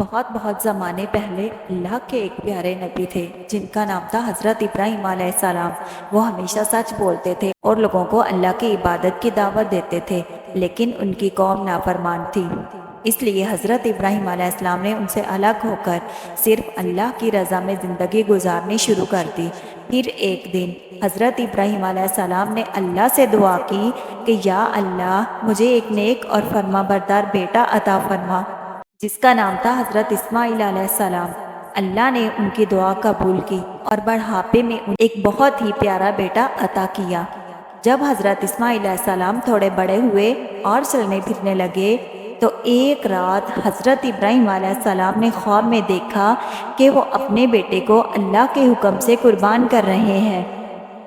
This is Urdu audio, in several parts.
بہت بہت زمانے پہلے اللہ کے ایک پیارے نبی تھے جن کا نام تھا حضرت ابراہیم علیہ السلام۔ وہ ہمیشہ سچ بولتے تھے اور لوگوں کو اللہ کی عبادت کی دعوت دیتے تھے، لیکن ان کی قوم نافرمان تھی۔ اس لیے حضرت ابراہیم علیہ السلام نے ان سے الگ ہو کر صرف اللہ کی رضا میں زندگی گزارنی شروع کر دی۔ پھر ایک دن حضرت ابراہیم علیہ السلام نے اللہ سے دعا کی کہ یا اللہ، مجھے ایک نیک اور فرما بردار بیٹا عطا فرما، جس کا نام تھا حضرت اسماعیل علیہ السلام۔ اللہ نے ان کی دعا قبول کی اور بڑھاپے میں انہیں ایک بہت ہی پیارا بیٹا عطا کیا۔ جب حضرت اسماعیل علیہ السلام تھوڑے بڑے ہوئے اور چلنے پھرنے لگے تو ایک رات حضرت ابراہیم علیہ السلام نے خواب میں دیکھا کہ وہ اپنے بیٹے کو اللہ کے حکم سے قربان کر رہے ہیں۔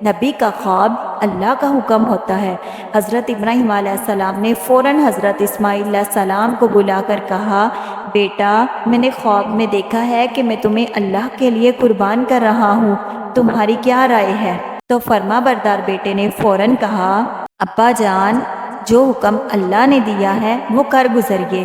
نبی کا خواب اللہ کا حکم ہوتا ہے۔ حضرت ابراہیم علیہ السلام نے فوراً حضرت اسماعیل علیہ السلام کو بلا کر کہا، بیٹا، میں نے خواب میں دیکھا ہے کہ میں تمہیں اللہ کے لیے قربان کر رہا ہوں، تمہاری کیا رائے ہے؟ تو فرما بردار بیٹے نے فوراً کہا، ابا جان، جو حکم اللہ نے دیا ہے وہ کر گزریے،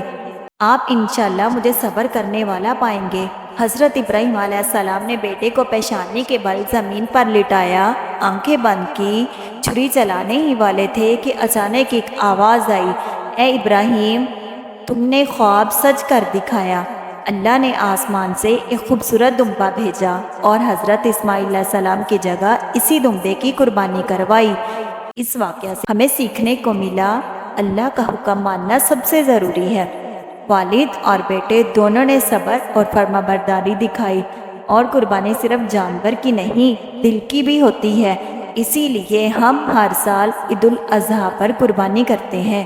آپ انشاءاللہ مجھے صبر کرنے والا پائیں گے۔ حضرت ابراہیم علیہ السلام نے بیٹے کو پیشانی کے بل زمین پر لٹایا، آنکھیں بند کی، چھری چلانے ہی والے تھے کہ اچانک ایک آواز آئی، اے ابراہیم، تم نے خواب سچ کر دکھایا۔ اللہ نے آسمان سے ایک خوبصورت دمبا بھیجا اور حضرت اسماعیل علیہ السلام کی جگہ اسی دمبے کی قربانی کروائی۔ اس واقعہ سے ہمیں سیکھنے کو ملا، اللہ کا حکم ماننا سب سے ضروری ہے۔ والد اور بیٹے دونوں نے صبر اور فرما برداری دکھائی، اور قربانی صرف جانور کی نہیں، دل کی بھی ہوتی ہے۔ اسی لیے ہم ہر سال عید الاضحیٰ پر قربانی کرتے ہیں۔